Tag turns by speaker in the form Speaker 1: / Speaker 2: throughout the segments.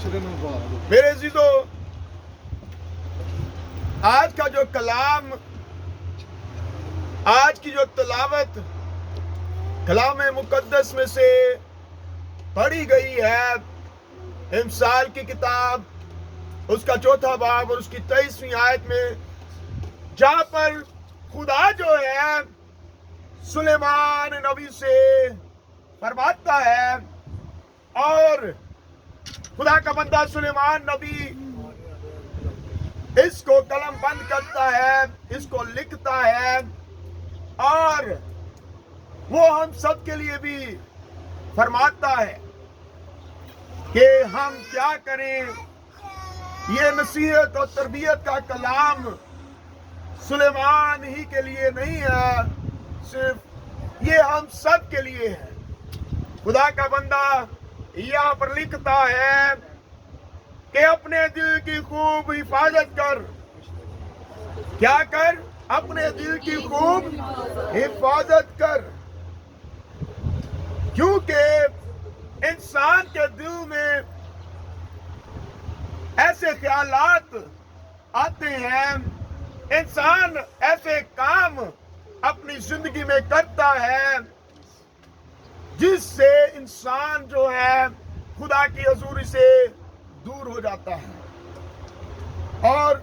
Speaker 1: میرے عزیزو، آج کا جو کلام، آج کی جو تلاوت کلام مقدس میں سے پڑھی گئی ہے، امثال کی کتاب اس کا 4 باب اور اس کی 23ویں آیت میں، جہاں پر خدا جو ہے سلیمان نبی سے فرماتا ہے اور خدا کا بندہ سلیمان نبی اس کو قلم بند کرتا ہے، اس کو لکھتا ہے، اور وہ ہم سب کے لیے بھی فرماتا ہے کہ ہم کیا کریں۔ یہ نصیحت اور تربیت کا کلام سلیمان ہی کے لیے نہیں ہے، صرف یہ ہم سب کے لیے ہے۔ خدا کا بندہ یہاں پر لکھتا ہے کہ اپنے دل کی خوب حفاظت کر، کیا کر؟ اپنے دل کی خوب حفاظت کر، کیونکہ انسان کے دل میں ایسے خیالات آتے ہیں، انسان ایسے کام اپنی زندگی میں کرتا ہے جس سے انسان جو ہے خدا کی حضوری سے دور ہو جاتا ہے، اور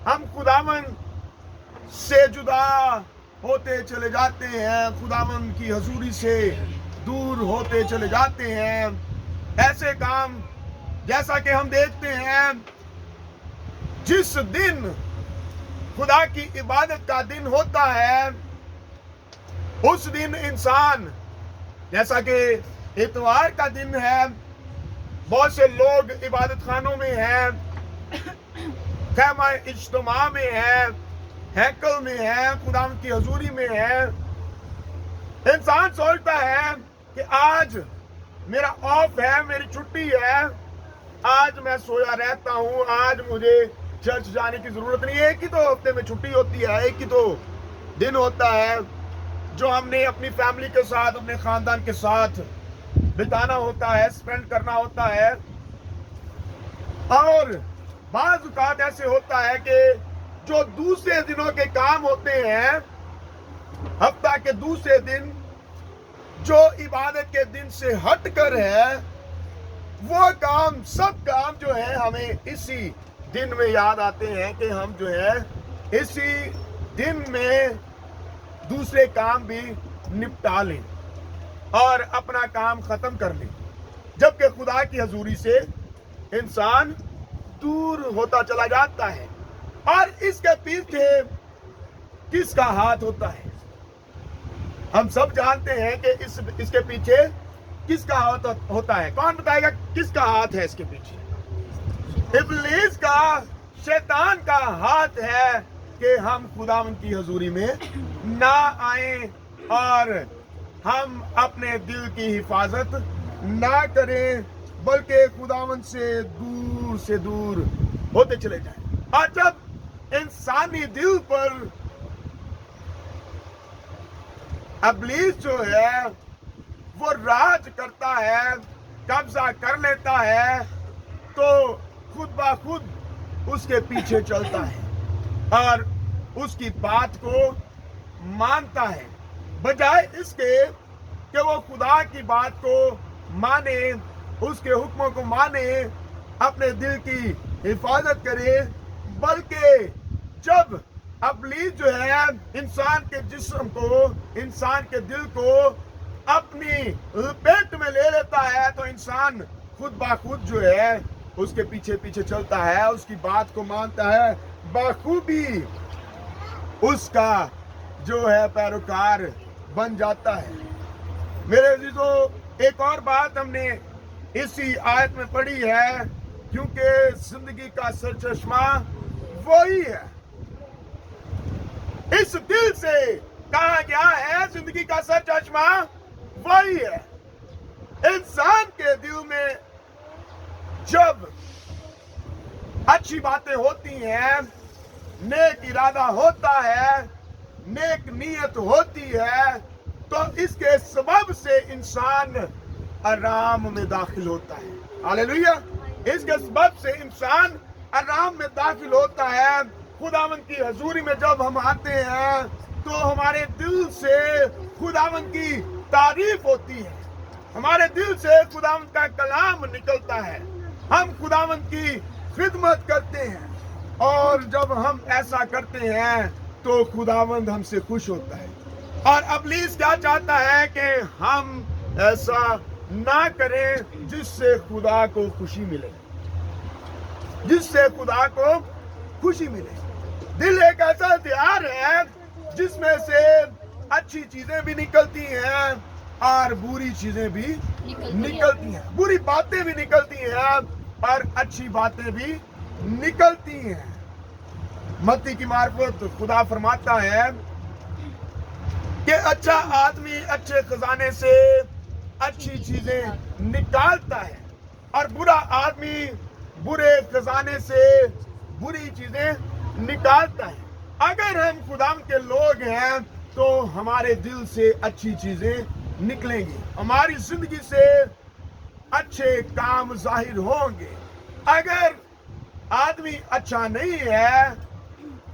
Speaker 1: ہم خداوند سے جدا ہوتے چلے جاتے ہیں، خداوند کی حضوری سے دور ہوتے چلے جاتے ہیں۔ ایسے کام جیسا کہ ہم دیکھتے ہیں، جس دن خدا کی عبادت کا دن ہوتا ہے، اس دن انسان، جیسا کہ اتوار کا دن ہے، بہت سے لوگ عبادت خانوں میں ہیں، خیمہ اجتماع میں ہیں، ہیکل میں ہیں، خدا کی حضوری میں ہیں۔ انسان سوچتا ہے کہ آج میرا آف ہے، میری چھٹی ہے، آج میں سویا رہتا ہوں، آج مجھے چرچ جانے کی ضرورت نہیں ہے۔ ایک ہی تو ہفتے میں چھٹی ہوتی ہے، ایک ہی تو دن ہوتا ہے جو ہم نے اپنی فیملی کے ساتھ، اپنے خاندان کے ساتھ بتانا ہوتا ہے، سپینڈ کرنا ہوتا ہے۔ اور بعض اوقات ایسے ہوتا ہے کہ جو دوسرے دنوں کے کام ہوتے ہیں، ہفتہ کے دوسرے دن جو عبادت کے دن سے ہٹ کر ہے، وہ کام، سب کام جو ہے ہمیں اسی دن میں یاد آتے ہیں کہ ہم جو ہے اسی دن میں دوسرے کام بھی نپٹا لیں اور اپنا کام ختم کر لیں، جبکہ خدا کی حضوری سے انسان دور ہوتا چلا جاتا ہے۔ اور اس کے پیچھے کس کا ہاتھ ہوتا ہے؟ ہم سب جانتے ہیں کہ اس کے پیچھے کس کا ہاتھ ہوتا ہے۔ کون بتائے گا کس کا ہاتھ ہے اس کے پیچھے؟ ابلیس کا، شیطان کا ہاتھ ہے کہ ہم خداوند کی حضوری میں نہ آئیں اور ہم اپنے دل کی حفاظت نہ کریں، بلکہ خداوند سے دور ہوتے چلے جائیں۔ اور جب انسانی دل پر ابلیس جو ہے وہ راج کرتا ہے، قبضہ کر لیتا ہے، تو خود بخود اس کے پیچھے چلتا ہے اور اس کی بات کو مانتا ہے، بجائے اس کے کہ وہ خدا کی بات کو مانے، اس کے حکموں کو مانے، اپنے دل کی حفاظت کرے۔ بلکہ جب ابلیس جو ہے انسان کے جسم کو، انسان کے دل کو اپنی لپیٹ میں لے لیتا ہے، تو انسان خود بخود جو ہے اس کے پیچھے پیچھے چلتا ہے، اس کی بات کو مانتا ہے، بخوبی اس کا جو ہے پیروکار بن جاتا ہے۔ میرے عزیزو، ایک اور بات ہم نے اسی آیت میں پڑھی ہے، کیونکہ زندگی کا سرچشمہ وہی ہے۔ اس دل سے کہا گیا ہے، زندگی کا سرچشمہ وہی ہے۔ انسان کے دل میں جب اچھی باتیں ہوتی ہیں، نیک ارادہ ہوتا ہے، نیک نیت ہوتی ہے، تو اس کے سبب سے انسان آرام میں داخل ہوتا ہے۔ ہاللیلویا! اس کے سبب سے انسان آرام میں داخل ہوتا ہے. خداوند کی حضوری میں جب ہم آتے ہیں تو ہمارے دل سے خداوند کی تعریف ہوتی ہے, ہمارے دل سے خداوند کا کلام نکلتا ہے, ہم خداوند کی خدمت کرتے ہیں, اور جب ہم ایسا کرتے ہیں تو خداوند ہم سے خوش ہوتا ہے. اور ابلیس کیا چاہتا ہے کہ ہم ایسا نہ کریں جس سے خدا کو خوشی ملے, جس سے خدا کو خوشی ملے. دل ایک ایسا ہتھیار ہے جس میں سے اچھی چیزیں بھی نکلتی ہیں اور بری چیزیں بھی نکلتی ہیں, بری باتیں بھی نکلتی ہیں اور اچھی باتیں بھی نکلتی ہیں. متی کی معرفت خدا فرماتا ہے کہ اچھا آدمی اچھے خزانے سے اچھی چیزیں نکالتا ہے اور برا آدمی برے خزانے سے بری چیزیں نکالتا ہے. اگر ہم خدا کے لوگ ہیں تو ہمارے دل سے اچھی چیزیں نکلیں گی, ہماری زندگی سے اچھے کام ظاہر ہوں گے. اگر آدمی اچھا نہیں ہے,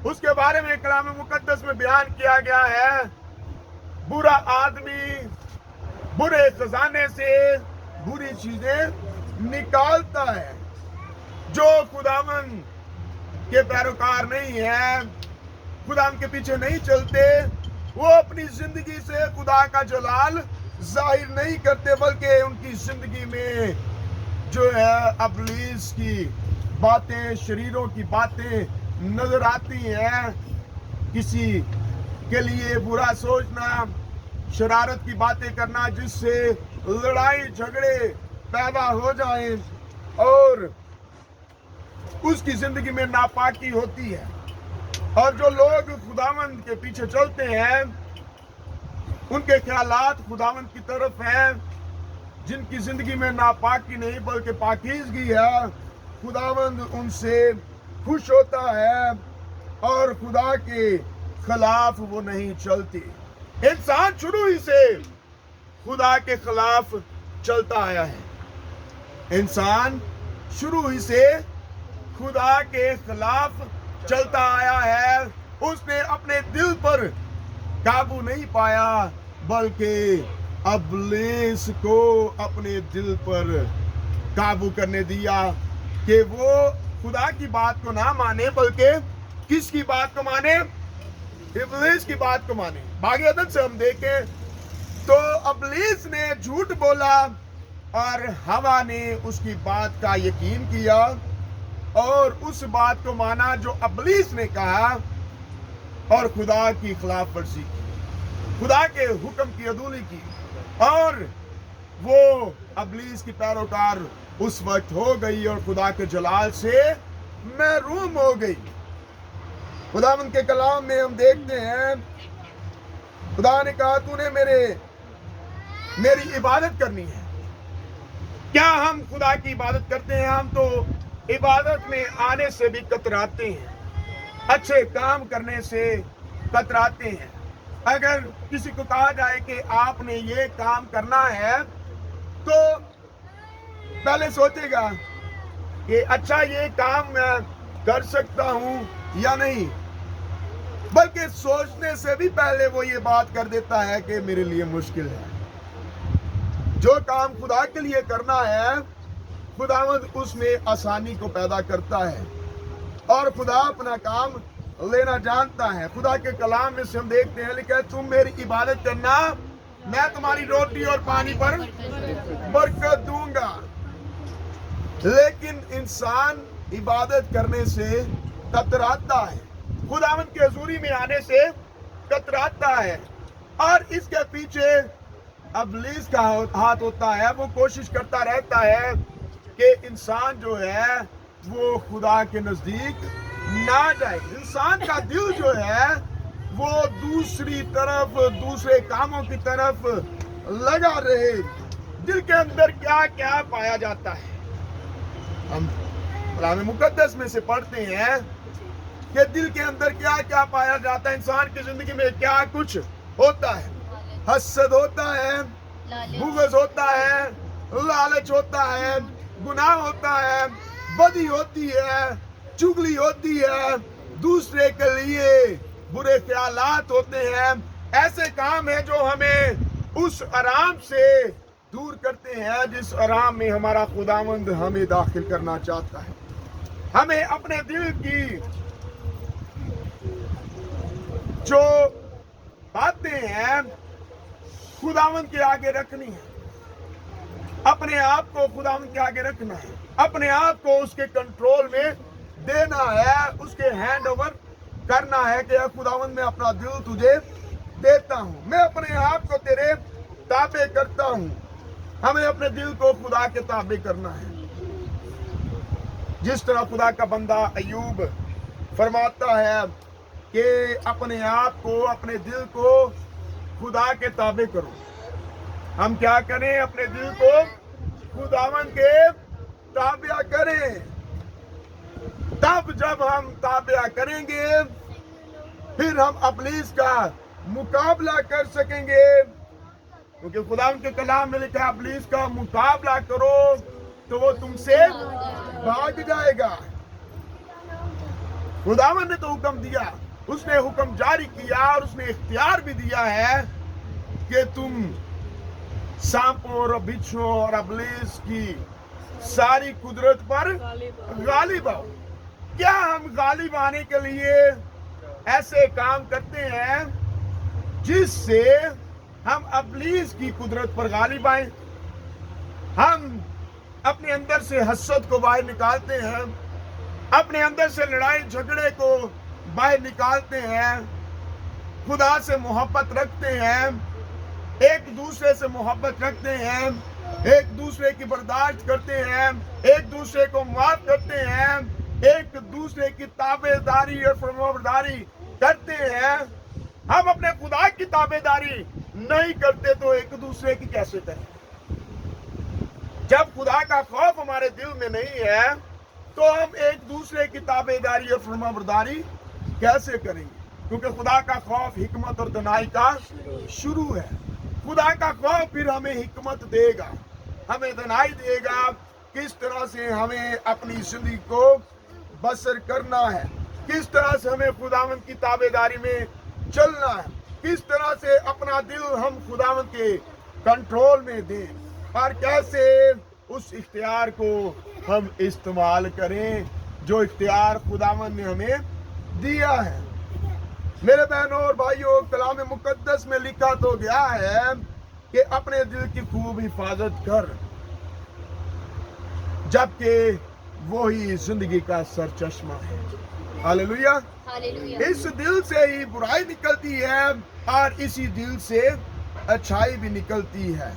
Speaker 1: اس کے بارے میں کلام مقدس میں بیان کیا گیا ہے, برا آدمی برے خزانے سے بری چیزیں نکالتا ہے. جو خداوند کے پیروکار نہیں ہیں, خداوند کے پیچھے نہیں چلتے, وہ اپنی زندگی سے خدا کا جلال ظاہر نہیں کرتے, بلکہ ان کی زندگی میں جو ہے ابلیس کی باتیں, شریروں کی باتیں نظر آتی ہیں. کسی کے لیے برا سوچنا, شرارت کی باتیں کرنا جس سے لڑائی جھگڑے پیدا ہو جائیں اور اس کی زندگی میں ناپاکی ہوتی ہے. اور جو لوگ خداوند کے پیچھے چلتے ہیں ان کے خیالات خداوند کی طرف ہیں, جن کی زندگی میں ناپاکی نہیں بلکہ پاکیزگی ہے, خداوند ان سے خوش ہوتا ہے اور خدا کے خلاف وہ نہیں چلتی. انسان شروع ہی سے خدا کے خلاف چلتا آیا ہے, انسان شروع ہی سے خدا کے خلاف چلتا آیا ہے. اس نے اپنے دل پر قابو نہیں پایا بلکہ ابلیس کو اپنے دل پر قابو کرنے دیا کہ وہ خدا کی بات کو نہ مانے بلکہ کس کی بات کو مانے, ابلیس کی بات کو مانے. باقی عدد سے ہم دیکھیں تو ابلیس نے جھوٹ بولا اور ہوا نے اس کی بات کا یقین کیا اور اس بات کو مانا جو ابلیس نے کہا اور خدا کی خلاف ورزی کی, خدا کے حکم کی عدولی کی, اور وہ ابلیس کی پیروکار اس وقت ہو گئی اور خدا کے جلال سے محروم ہو گئی. خداوند کے کلام میں ہم دیکھتے ہیں خدا نے کہا تو نے میری عبادت کرنی ہے. کیا ہم خدا کی عبادت کرتے ہیں؟ ہم تو عبادت میں آنے سے بھی کتراتے ہیں, اچھے کام کرنے سے کتراتے ہیں. اگر کسی کو کہا جائے کہ آپ نے یہ کام کرنا ہے تو پہلے سوچے گا کہ اچھا یہ کام میں کر سکتا ہوں یا نہیں, بلکہ سوچنے سے بھی پہلے وہ یہ بات کر دیتا ہے کہ میرے لیے مشکل ہے. جو کام خدا کے لیے کرنا ہے خداوند اس میں آسانی کو پیدا کرتا ہے اور خدا اپنا کام لینا جانتا ہے. خدا کے کلام میں سے ہم دیکھتے ہیں لکھا ہے تم میری عبادت کرنا, میں تمہاری روٹی اور پانی پر برکت دوں گا. لیکن انسان عبادت کرنے سے کتراتا ہے, خداوند کی حضوری میں آنے سے کتراتا ہے, اور اس کے پیچھے ابلیس کا ہاتھ ہوتا ہے. وہ کوشش کرتا رہتا ہے کہ انسان جو ہے وہ خدا کے نزدیک نہ جائے. انسان کا دل جو ہے وہ دوسری طرف, دوسرے کاموں کی طرف لگا رہے. دل کے اندر کیا کیا پایا جاتا ہے, ہم کلام مقدس میں سے پڑھتے ہیں کہ دل کے اندر کیا کیا پایا جاتا ہے. انسان کی زندگی میں کیا کچھ ہوتا ہے, حسد ہوتا ہے, بغض ہوتا ہے, لالچ ہوتا ہے, گناہ ہوتا ہے، بدی ہوتی ہے، چگلی ہوتی ہے، دوسرے کے لیے برے خیالات ہوتے ہیں، ایسے کام ہیں جو ہمیں اس آرام سے دور کرتے ہیں جس آرام میں ہمارا خداوند ہمیں داخل کرنا چاہتا ہے۔ ہمیں اپنے دل کی جو باتیں ہیں خداوند کے آگے رکھنی ہے، اپنے آپ کو خداوند کے آگے رکھنا ہے، اپنے آپ کو اس کے کنٹرول میں دینا ہے، اس کے ہینڈ اوور کرنا ہے کہ اے خداوند میں اپنا دل تجھے دیتا ہوں، میں اپنے آپ کو تیرے تابع کرتا ہوں۔ ہمیں اپنے دل کو خدا کے تابع کرنا ہے، جس طرح خدا کا بندہ ایوب فرماتا ہے کہ اپنے آپ کو، اپنے دل کو خدا کے تابع کرو۔ ہم کیا کریں؟ اپنے دل کو خداوند کے تابع کریں۔ تب جب ہم تابع کریں گے پھر ہم ابلیس کا مقابلہ کر سکیں گے، کیونکہ خداوند کے کلام میں لکھا ہے ابلیس کا مقابلہ کرو تو وہ تم سے بھاگ جائے گا۔ خداوند نے تو حکم دیا، اس نے حکم جاری کیا اور اس نے اختیار بھی دیا ہے کہ تم سانپوں اور بچھوں اور ابلیس کی ساری قدرت پر غالب آؤ۔ کیا ہم غالب آنے کے لیے ایسے کام کرتے ہیں جس سے ہم ابلیس کی قدرت پر غالب آئیں؟ ہم اپنے اندر سے حسد کو باہر نکالتے ہیں، اپنے اندر سے لڑائی جھگڑے کو باہر نکالتے ہیں، خدا سے محبت رکھتے ہیں، ایک دوسرے سے محبت رکھتے ہیں، ایک دوسرے کی برداشت کرتے ہیں، ایک دوسرے کو معاف کرتے ہیں، ایک دوسرے کی تابع داری اور فرمانبرداری کرتے ہیں۔ ہم اپنے خدا کی تابع داری نہیں کرتے تو ایک دوسرے کی کیسے کریں؟ جب خدا کا خوف ہمارے دل میں نہیں ہے تو ہم ایک دوسرے کی تابع داری اور فرمانبرداری کیسے کریں گے؟ کیونکہ خدا کا خوف حکمت اور دانائی کا شروع ہے۔ خدا کا خوف پھر ہمیں حکمت دے گا، ہمیں دانائی دے گا، کس طرح سے ہمیں اپنی زندگی کو بسر کرنا ہے، کس طرح سے ہمیں خداوند کی تابع داری میں چلنا ہے، کس طرح سے اپنا دل ہم خداوند کے کنٹرول میں دیں اور کیسے اس اختیار کو ہم استعمال کریں جو اختیار خداوند نے ہمیں دیا ہے۔ میرے بہنوں اور بھائیوں، کلام مقدس میں لکھا تو گیا ہے کہ اپنے دل کی خوب حفاظت کر، جبکہ وہی زندگی کا سرچشمہ ہے۔ ہاللیلویہ۔ اس دل سے ہی برائی نکلتی ہے اور اسی دل سے اچھائی بھی نکلتی ہے،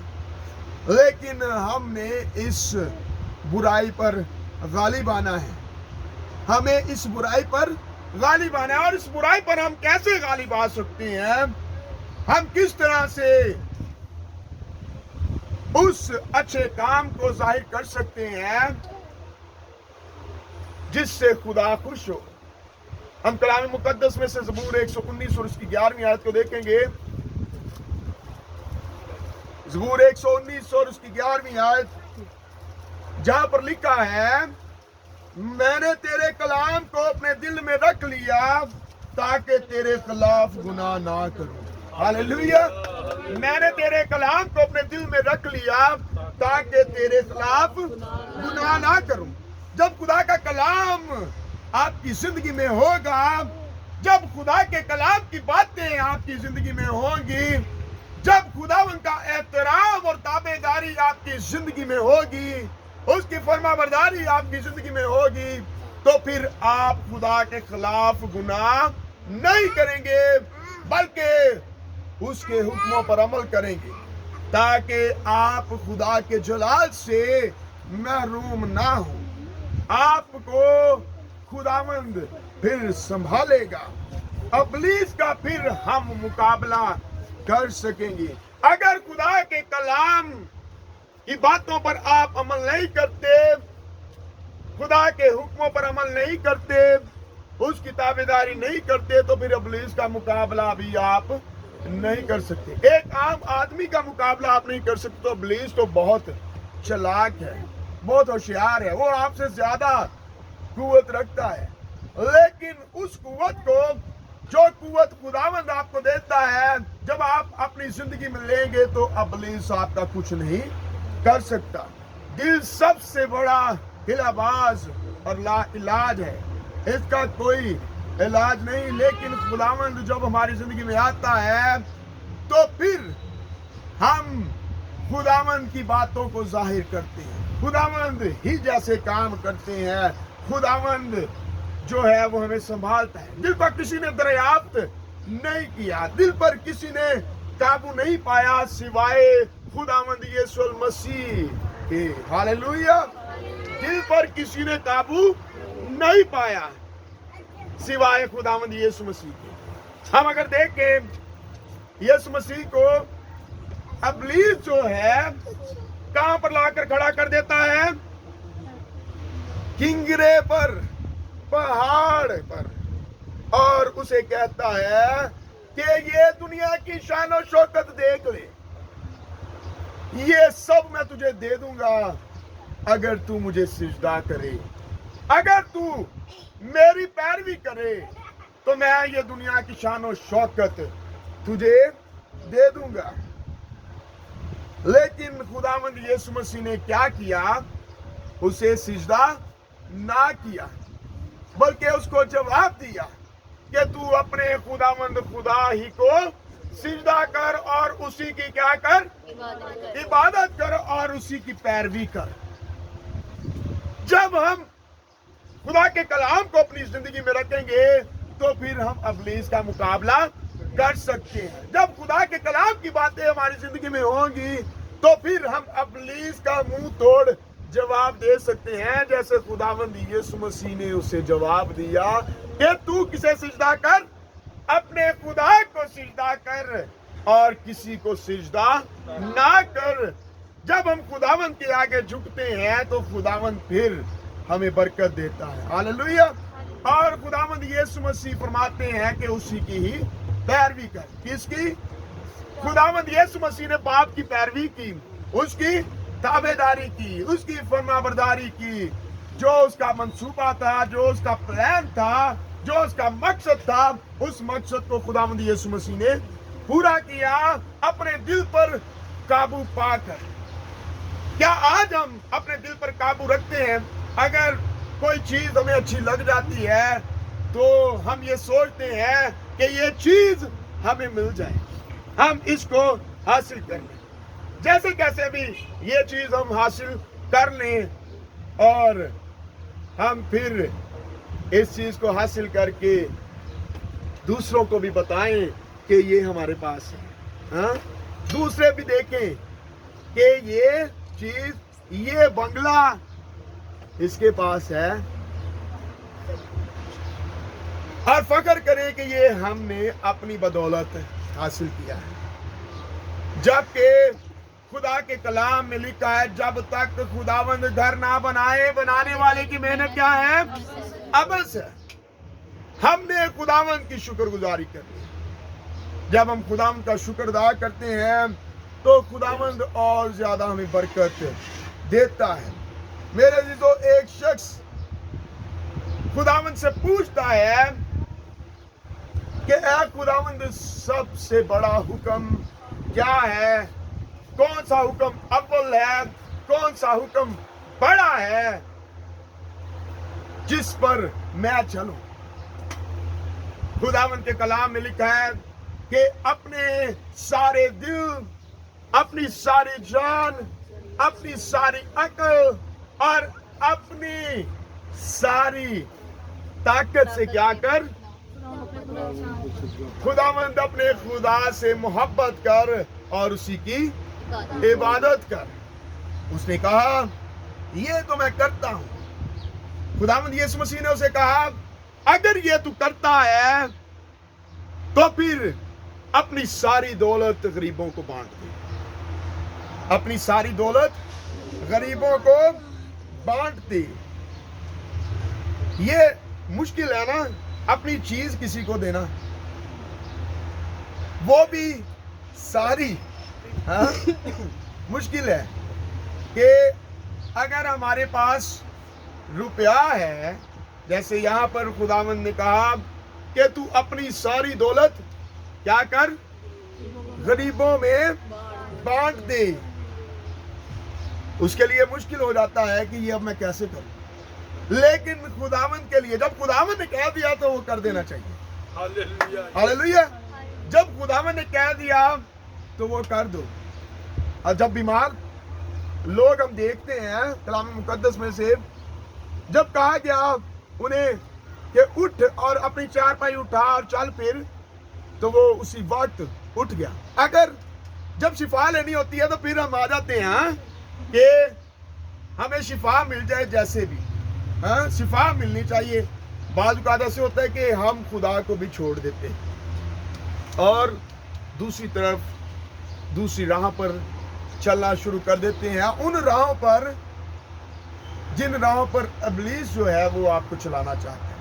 Speaker 1: لیکن ہم نے اس برائی پر غالب آنا ہے، ہمیں اس برائی پر غالب آنا ہے۔ اور اس برائی پر ہم کیسے غالب آ سکتے ہیں؟ ہم کس طرح سے اس اچھے کام کو ظاہر کر سکتے ہیں جس سے خدا خوش ہو؟ ہم کلام مقدس میں سے زبور 119 اور اس کی 11ویں آیت کو دیکھیں گے۔ زبور 119 اور اس کی 11ویں آیت، جہاں پر لکھا ہے میں نے تیرے کلام کو اپنے دل میں رکھ لیا تاکہ تیرے خلاف گناہ نہ کروں۔ ہاللیلویہ۔ میں نے تیرے کلام کو اپنے دل میں رکھ لیا تاکہ تیرے خلاف گناہ نہ کروں۔ جب خدا کا کلام آپ کی زندگی میں ہوگا، جب خدا کے کلام کی باتیں آپ کی زندگی میں ہوں گی، جب خداوند کا احترام اور تابع داری آپ کی زندگی میں ہوگی، اس کی فرما برداری آپ کی زندگی میں ہوگی، تو پھر آپ خدا کے خلاف گناہ نہیں کریں گے بلکہ اس کے حکموں پر عمل کریں گے تاکہ آپ خدا کے جلال سے محروم نہ ہوں۔ آپ کو خداوند پھر سنبھالے گا، ابلیس کا پھر ہم مقابلہ کر سکیں گے۔ اگر خدا کے کلام کی باتوں پر آپ عمل نہیں کرتے، خدا کے حکموں پر عمل نہیں کرتے، اس کی تابعداری نہیں کرتے، تو پھر ابلیس کا مقابلہ بھی آپ نہیں کر سکتے۔ ایک عام آدمی کا مقابلہ آپ نہیں کر سکتے، تو ابلیس تو بہت چلاک ہے، بہت ہوشیار ہے, وہ آپ سے زیادہ قوت رکھتا ہے, لیکن اس قوت کو, جو قوت خداوند آپ کو دیتا ہے, جب آپ اپنی زندگی میں لیں گے تو ابلیس آپ کا کچھ نہیں کر سکتا. دل سب سے بڑا ہلا باز اور لا علاج ہے, اس کا کوئی علاج نہیں, لیکن خداوند جب ہماری زندگی میں آتا ہے تو پھر ہم خداوند کی باتوں کو ظاہر کرتے ہیں, خداوند ہی جیسے کام کرتے ہیں, خداوند جو ہے وہ ہمیں سنبھالتا ہے. دل پر کسی نے دریافت نہیں کیا, دل پر کسی نے قابو نہیں پایا سوائے خداوند یسوع المسیح کے. ہاللویا. دل پر کسی نے قابو نہیں پایا سوائے خداوند یسوع مسیح کے. ہم اگر دیکھیں یسوع مسیح کو ابلیس جو ہے کہاں پر لا کر کھڑا کر دیتا ہے؟ کنگرے پر, پہاڑ پر, اور اسے کہتا ہے کہ یہ دنیا کی شان و شوکت دیکھ لے, یہ سب میں تجھے دے دوں گا اگر تو مجھے سجدہ کرے, اگر تو میری پیروی کرے تو میں یہ دنیا کی شان و شوکت تجھے دے دوں گا. لیکن خداوند یسوع مسیح نے کیا کیا؟ اسے سجدہ نہ کیا, بلکہ اس کو جواب دیا کہ تو اپنے خداوند خدا ہی کو سجدہ کر اور اسی کی کیا کر؟ عبادت کر اور اسی کی پیروی کر. جب ہم خدا کے کلام کو اپنی زندگی میں رکھیں گے تو پھر ہم ابلیس کا مقابلہ کر سکتے ہیں. جب خدا کے کلام کی باتیں ہماری زندگی میں ہوں گی تو پھر ہم ابلیس کا منہ توڑ جواب دے سکتے ہیں, جیسے خداوند یسوع مسیح نے اسے جواب دیا کہ تو کسے سجدہ کر؟ اپنے خدا کو سجدہ کر اور کسی کو سجدہ نہ کر. جب ہم خداوند کے آگے جھکتے ہیں تو خداوند پھر ہمیں برکت دیتا ہے. ہاللویا. اور خداوند یسوع مسیح فرماتے ہیں کہ اسی کی ہی پیروی کر. کس کی؟ خداوند یسوع مسیح نے باپ کی پیروی کی, اس کی تابعداری کی, اس کی فرما برداری کی. جو اس کا منصوبہ تھا, جو اس کا پلان تھا, جو اس کا مقصد تھا, اس مقصد کو خداوند یسوع مسیح نے پورا کیا اپنے دل پر قابو پا کر. کیا آج ہم اپنے دل پر قابو رکھتے ہیں؟ اگر کوئی چیز ہمیں اچھی لگ جاتی ہے تو ہم یہ سوچتے ہیں کہ یہ چیز ہمیں مل جائے, ہم اس کو حاصل کر لیں, جیسے کیسے بھی یہ چیز ہم حاصل کر لیں اور ہم پھر اس چیز کو حاصل کر کے دوسروں کو بھی بتائیں کہ یہ ہمارے پاس ہے. ہاں, دوسرے بھی دیکھیں کہ یہ چیز, یہ بنگلہ اس کے پاس ہے, اور فخر کریں کہ یہ ہم نے اپنی بدولت حاصل کیا ہے. جبکہ خدا کے کلام میں لکھا ہے جب تک خداوند گھر نہ بنائے بنانے والے کی محنت کیا ہے؟ عبث ہے. ہم نے خداوند کی شکر گزاری کرنی. جب ہم خداوند کا شکر ادا کرتے ہیں تو خداوند اور زیادہ ہمیں برکت دیتا ہے. میرے عزیزو, ایک شخص خداوند سے پوچھتا ہے کہ اے خداوند سب سے بڑا حکم کیا ہے؟ کون سا حکم اول ہے؟ کون سا حکم بڑا ہے جس پر میں چلوں؟ خداوند کے کلام میں لکھا ہے کہ اپنے سارے دل, اپنی ساری جان, اپنی ساری عقل اور اپنی ساری طاقت سے کیا کر؟ خداوند اپنے خدا سے محبت کر اور اسی کی عبادت کر. اس نے کہا یہ تو میں کرتا ہوں. خداوند یسوع مسیح نے اسے کہا اگر یہ تو کرتا ہے تو پھر اپنی ساری دولت غریبوں کو بانٹ دے. اپنی ساری دولت غریبوں کو بانٹ دے. یہ مشکل ہے نا, اپنی چیز کسی کو دینا, وہ بھی ساری. ہاں, مشکل ہے کہ اگر ہمارے پاس روپیہ ہے، جیسے یہاں پر خداوند نے کہا کہ تو اپنی ساری دولت کیا کر، غریبوں میں بانٹ دے، اس کے لیے مشکل ہو جاتا ہے کہ یہ اب میں کیسے کروں، لیکن خداوند کے لیے جب خداوند نے کہہ دیا تو وہ کر دینا چاہیے۔ ہاللیلویا۔ جب خداوند نے کہہ دیا تو وہ کر دو۔ اور جب بیمار لوگ ہم دیکھتے ہیں کلام مقدس میں سے، جب کہا گیا انہیں کہ اٹھ اور اپنی چارپائی اٹھا اور چل پھر، تو وہ اسی وقت اٹھ گیا۔ اگر جب شفا لینی ہوتی ہے تو پھر ہم آ جاتے ہیں کہ ہمیں شفا مل جائے جیسے بھی، شفا ملنی چاہیے۔ بعض اوقات ایسے ہوتا ہے کہ ہم خدا کو بھی چھوڑ دیتے ہیں اور دوسری طرف دوسری راہ پر چلنا شروع کر دیتے ہیں، ان راہوں پر جن راہوں پر ابلیس جو ہے وہ آپ کو چلانا چاہتا ہے۔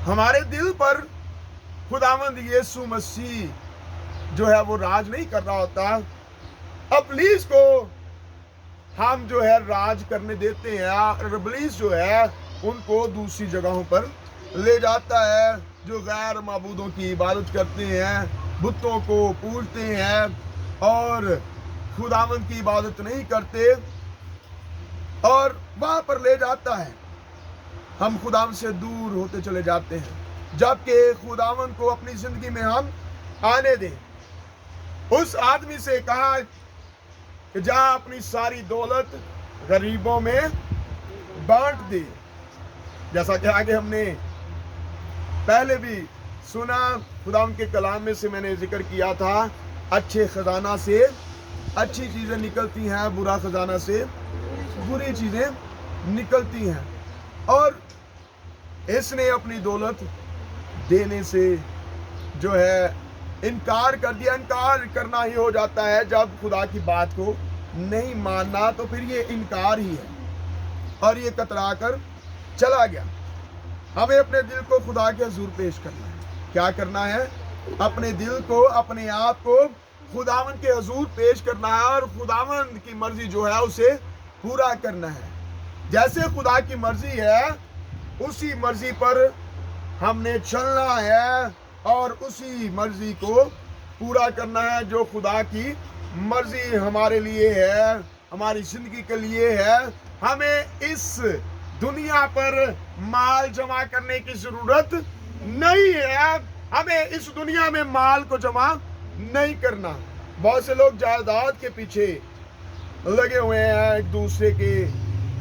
Speaker 1: ہمارے دل پر خداوند یسوع مسیح جو ہے وہ راج نہیں کر رہا ہوتا، ابلیس کو ہم جو ہے راج کرنے دیتے ہیں، اور ابلیس جو ہے ان کو دوسری جگہوں پر لے جاتا ہے، جو غیر معبودوں کی عبادت کرتے ہیں، بتوں کو پوجتے ہیں اور خداوند کی عبادت نہیں کرتے، اور وہاں پر لے جاتا ہے۔ ہم خداوند سے دور ہوتے چلے جاتے ہیں، جبکہ خداوند کو اپنی زندگی میں ہم آنے دیں۔ اس آدمی سے کہا کہ جا اپنی ساری دولت غریبوں میں بانٹ دے، جیسا کہ آگے ہم نے پہلے بھی سنا، خداوند کے کلام میں سے میں نے ذکر کیا تھا، اچھے خزانہ سے اچھی چیزیں نکلتی ہیں، برا خزانہ سے بری چیزیں نکلتی ہیں۔ اور اس نے اپنی دولت دینے سے جو ہے انکار کر دیا۔ انکار کرنا ہی ہو جاتا ہے جب خدا کی بات کو نہیں ماننا، تو پھر یہ انکار ہی ہے، اور یہ کترا کر چلا گیا۔ ہمیں اپنے دل کو خدا کے حضور پیش کرنا ہے۔ کیا کرنا ہے؟ اپنے دل کو، اپنے آپ کو خداوند کے حضور پیش کرنا ہے، اور خداوند کی مرضی جو ہے اسے پورا کرنا ہے۔ جیسے خدا کی مرضی ہے اسی مرضی پر ہم نے چلنا ہے، اور اسی مرضی کو پورا کرنا ہے جو خدا کی مرضی ہمارے لیے ہے، ہماری زندگی کے لیے ہے۔ ہمیں اس دنیا پر مال جمع کرنے کی ضرورت نہیں ہے، ہمیں اس دنیا میں مال کو جمع نہیں کرنا۔ بہت سے لوگ جائیداد کے پیچھے لگے ہوئے ہیں، ایک دوسرے کے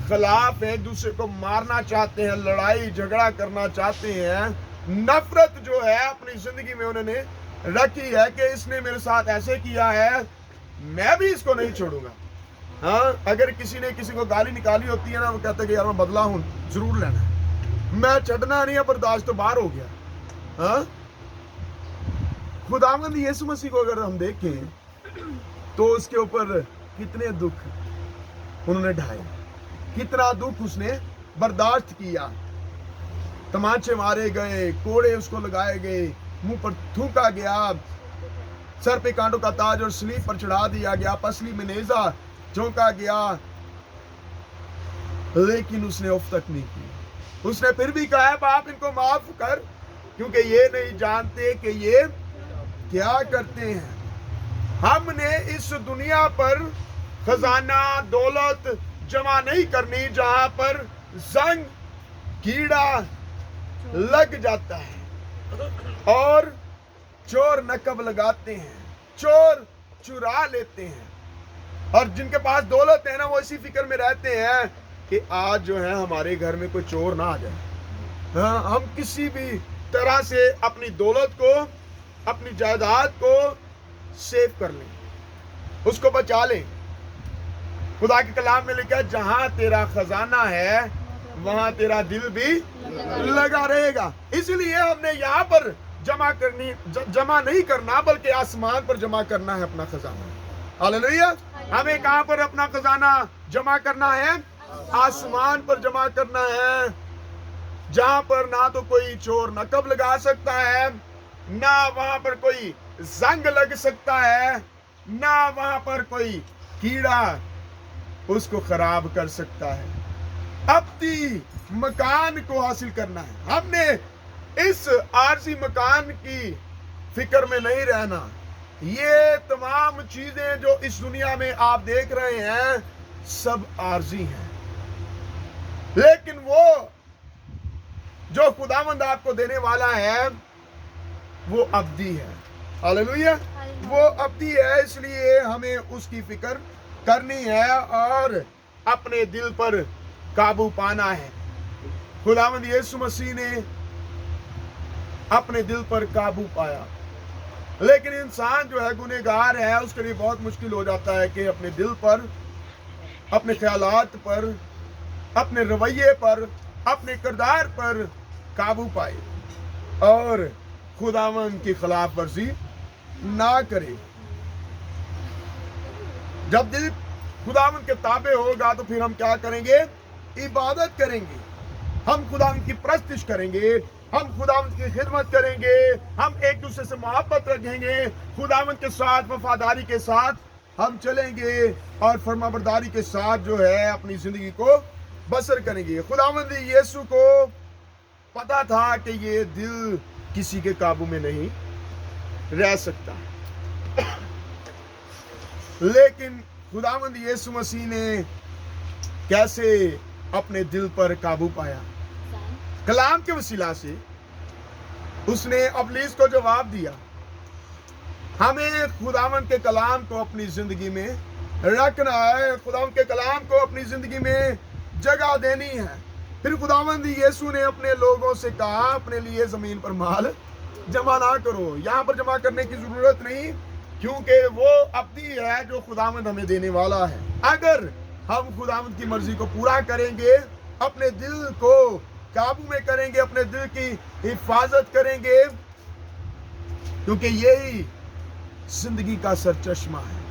Speaker 1: خلاف ہیں، ایک دوسرے کو مارنا چاہتے ہیں، لڑائی جھگڑا کرنا چاہتے ہیں، نفرت جو ہے اپنی زندگی میں انہوں نے رکھی ہے کہ اس نے میرے ساتھ ایسے کیا ہے، میں بھی اس کو نہیں چھوڑوں گا۔ ہاں، اگر کسی نے کسی کو گالی نکالی ہوتی ہے نا، وہ کہتا ہے کہ یار میں بدلہ ہوں ضرور لینا ہے، میں چڑھنا نہیں ہے، برداشت تو باہر ہو گیا۔ ہاں، خداوند یسوع مسیح کو اگر ہم دیکھیں تو اس کے اوپر کتنے دکھ انہوں نے ڈھائے، کتنا دکھ اس نے برداشت کیا۔ تمانچے مارے گئے، کوڑے اس کو لگائے گئے، منہ پر تھوکا گیا، سر پہ کانٹوں کا تاج اور سلیب پر چڑھا دیا گیا، پسلی میں نیزہ جھونکا گیا، لیکن اس نے اف تک نہیں کی۔ اس نے پھر بھی کہا ہے باپ ان کو معاف کر، کیونکہ یہ نہیں جانتے کہ یہ کیا کرتے ہیں۔ ہم نے اس دنیا پر خزانہ دولت جمع نہیں کرنی جہاں پر زنگ کیڑا لگ جاتا ہے اور چور نقب لگاتے ہیں، چور چرا لیتے ہیں، اور جن کے پاس دولت ہے نا وہ اسی فکر میں رہتے ہیں کہ آج جو ہے ہمارے گھر میں کوئی چور نہ آ جائے۔ ہاں، ہم کسی بھی طرح سے اپنی دولت کو، اپنی جائیداد کو سیو کر لیں، اس کو بچا لیں۔ خدا کے کلام میں لکھا ہے جہاں تیرا خزانہ ہے وہاں تیرا دل بھی لگا رہے گا۔ اس لیے ہم نے یہاں پر جمع نہیں کرنا بلکہ آسمان پر جمع کرنا ہے اپنا خزانہ۔ ہاللیلویا۔ ہمیں کہاں پر اپنا خزانہ جمع کرنا ہے؟ آسمان پر جمع کرنا ہے، جہاں پر نہ تو کوئی چور نقب لگا سکتا ہے، نہ وہاں پر کوئی زنگ لگ سکتا ہے، نہ وہاں پر کوئی کیڑا اس کو خراب کر سکتا ہے۔ اپنی مکان کو حاصل کرنا ہے، ہم نے اس عارضی مکان کی فکر میں نہیں رہنا۔ یہ تمام چیزیں جو اس دنیا میں آپ دیکھ رہے ہیں سب عارضی ہیں، لیکن وہ جو خداوند آپ کو دینے والا ہے وہ ابدی ہے۔ ہاللیلویہ، وہ ابدی ہے، اس لیے ہمیں اس کی فکر کرنی ہے اور اپنے دل پر قابو پانا ہے۔ خداوند یسوع مسیح نے اپنے دل پر قابو پایا، لیکن انسان جو ہے گنہگار ہے، اس کے لیے بہت مشکل ہو جاتا ہے کہ اپنے دل پر، اپنے خیالات پر، اپنے رویے پر، اپنے کردار پر قابو پائے اور خداوند کی خلاف ورزی نہ کرے۔ جب دل خداوند کے تابع ہوگا تو پھر ہم کیا کریں گے؟ عبادت کریں گے، ہم خداوند کی پرستش کریں گے، ہم خداوند کی خدمت کریں گے، ہم ایک دوسرے سے محبت رکھیں گے، خداوند کے ساتھ وفاداری کے ساتھ ہم چلیں گے اور فرمانبرداری کے ساتھ جو ہے اپنی زندگی کو بسر کریں گے۔ خداوند یسوع کو پتا تھا کہ یہ دل کسی کے قابو میں نہیں رہ سکتا، لیکن خداوند یسوع مسیح نے کیسے اپنے دل پر قابو پایا؟ کلام کے وسیلہ سے اس نے ابلیس کو جواب دیا۔ ہمیں خداوند کے کلام کو اپنی زندگی میں رکھنا ہے، خداوند کے کلام کو اپنی زندگی میں جگہ دینی ہے۔ پھر خداوند یسوع نے اپنے لوگوں سے کہا اپنے لیے زمین پر مال جمع نہ کرو، یہاں پر جمع کرنے کی ضرورت نہیں، کیونکہ وہ ابدی ہے جو خداوند ہمیں دینے والا ہے۔ اگر ہم خداوند کی مرضی کو پورا کریں گے، اپنے دل کو قابو میں کریں گے، اپنے دل کی حفاظت کریں گے، کیونکہ یہی زندگی کا سرچشمہ ہے۔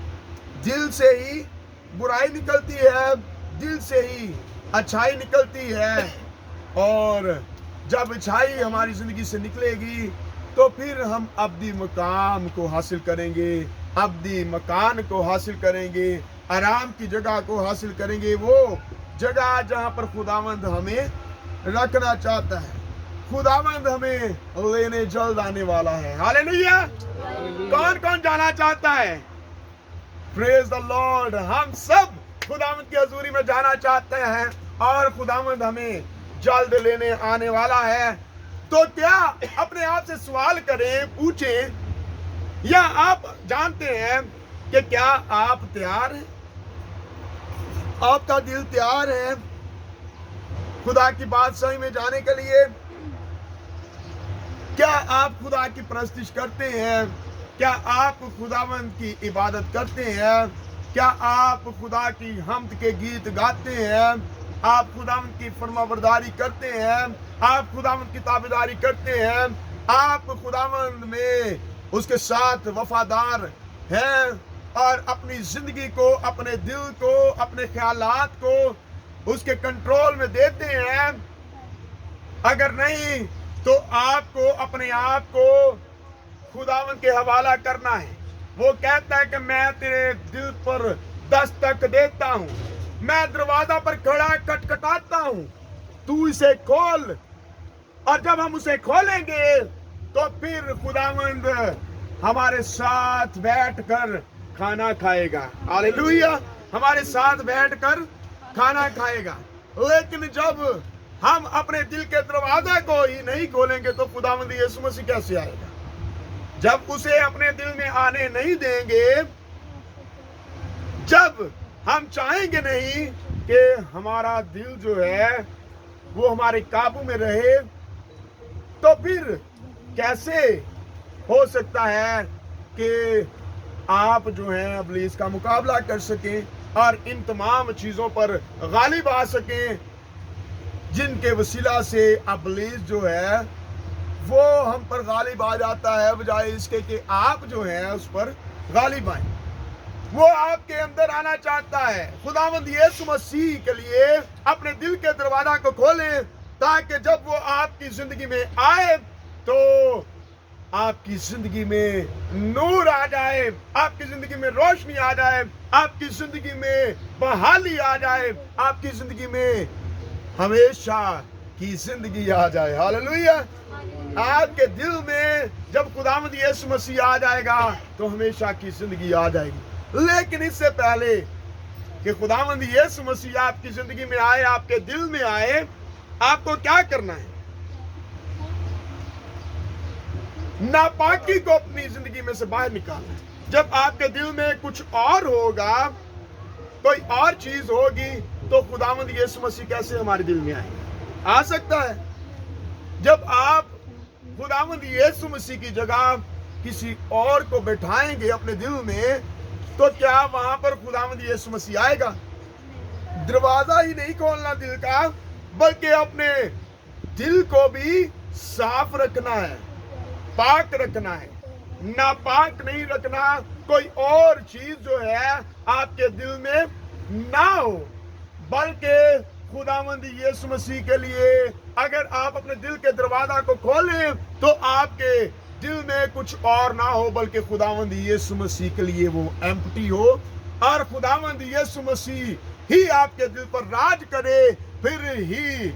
Speaker 1: دل سے ہی برائی نکلتی ہے، دل سے ہی اچھائی نکلتی ہے، اور جب اچھائی ہماری زندگی سے نکلے گی تو پھر ہم ابدی مقام کو حاصل کریں گے، ابدی مکان کو حاصل کریں گے، آرام کی جگہ کو حاصل کریں گے، وہ جگہ جہاں پر خداوند ہمیں رکھنا چاہتا ہے۔ خداوند ہمیں لینے جلد آنے والا ہے۔ ہاللیلویہ، کون کون جانا چاہتا ہے؟ پریز دی لارڈ، ہم سب خداوند کی حضوری میں جانا چاہتے ہیں اور خداوند ہمیں جلد لینے آنے والا ہے۔ تو کیا اپنے آپ سے سوال کریں، پوچھیں، یا آپ جانتے ہیں کہ کیا آپ تیار ہیں؟ آپ کا دل تیار ہے خدا کی بادشاہی میں جانے کے لیے؟ کیا آپ خدا کی پرستش کرتے ہیں؟ کیا آپ خداوند کی عبادت کرتے ہیں؟ کیا آپ خدا کی حمد کے گیت گاتے ہیں؟ آپ خداوند کی فرمانبرداری کرتے ہیں؟ آپ خداوند کی تابعداری کرتے ہیں؟ آپ خداوند میں اس کے ساتھ وفادار ہیں اور اپنی زندگی کو، اپنے دل کو، اپنے خیالات کو اس کے کنٹرول میں دیتے ہیں؟ اگر نہیں تو آپ کو اپنے آپ کو خداوند کے حوالہ کرنا ہے۔ وہ کہتا ہے کہ میں تیرے دل پر دستک دیتا ہوں، میں دروازہ پر کھڑا کھٹکھٹاتا ہوں، تو اسے کھول، اور جب ہم اسے کھولیں گے تو پھر خداوند ہمارے ساتھ بیٹھ کر کھانا کھائے گا۔ ہاللیلویہ، ہمارے ساتھ بیٹھ کر کھانا کھائے گا۔ لیکن جب ہم اپنے دل کے دروازے کو ہی نہیں کھولیں گے تو خداوند یسوع مسیح کیسے آئے گا؟ جب اسے اپنے دل میں آنے نہیں دیں گے، جب ہم چاہیں گے نہیں کہ ہمارا دل جو ہے وہ ہمارے قابو میں رہے، تو پھر کیسے ہو سکتا ہے کہ آپ جو ہیں ابلیس کا مقابلہ کر سکیں اور ان تمام چیزوں پر غالب آ سکیں جن کے وسیلہ سے ابلیس جو ہے وہ ہم پر غالب آ جاتا ہے، بجائے اس کے کہ آپ جو ہیں اس پر غالب آئیں۔ وہ آپ کے اندر آنا چاہتا ہے۔ خداوند یسوع مسیح کے لیے اپنے دل کے دروازہ کو کھولیں تاکہ جب وہ آپ کی زندگی میں آئے تو آپ کی زندگی میں نور آ جائے، آپ کی زندگی میں روشنی آ جائے، آپ کی زندگی میں بحالی آ جائے، آپ کی زندگی میں ہمیشہ کی زندگی آ جائے. ہاللویا. آپ کے دل میں جب خداوند یسوع مسیح آ جائے گا تو ہمیشہ کی زندگی آ جائے گی. لیکن اس سے پہلے کہ خداوند یسوع مسیح آپ کی زندگی میں آئے، آپ کے دل میں آئے، آپ کو کیا کرنا ہے؟ ناپاکی کو اپنی زندگی میں سے باہر نکالنا ہے. جب آپ کے دل میں کچھ اور ہوگا، کوئی اور چیز ہوگی، تو خداوند یسوع مسیح کیسے ہمارے دل میں آئے گا؟ آ سکتا ہے. جب آپ خداوند یسوع مسیح کی جگہ کسی اور کو بٹھائیں گے اپنے دل میں، تو کیا وہاں پر خداوند یسوع مسیح آئے گا؟ دروازہ ہی نہیں کھولنا دل کا، بلکہ اپنے دل کو بھی صاف رکھنا ہے، پاک رکھنا ہے، ناپاک نہیں رکھنا. کوئی اور چیز جو ہے آپ کے دل میں نہ ہو، بلکہ خداوند یسوع مسیح کے لیے اگر آپ اپنے دل کے دروازہ کو کھولیں تو آپ کے دل میں کچھ اور نہ ہو، بلکہ خداوند یسوع مسیح کے لیے وہ ایمپٹی ہو، اور خداوند یسوع مسیح ہی آپ کے دل پر راج کرے. پھر ہی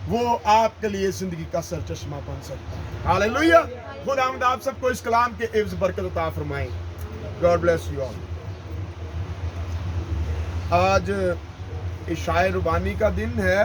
Speaker 1: وہ آپ کے لیے زندگی کا سرچشمہ بن سکتا ہے. ہاللویا. خداوند آپ سب کو اس کلام کے عوض برکت عطا فرمائے. God bless you all. آج عشاء ربانی کا دن ہے.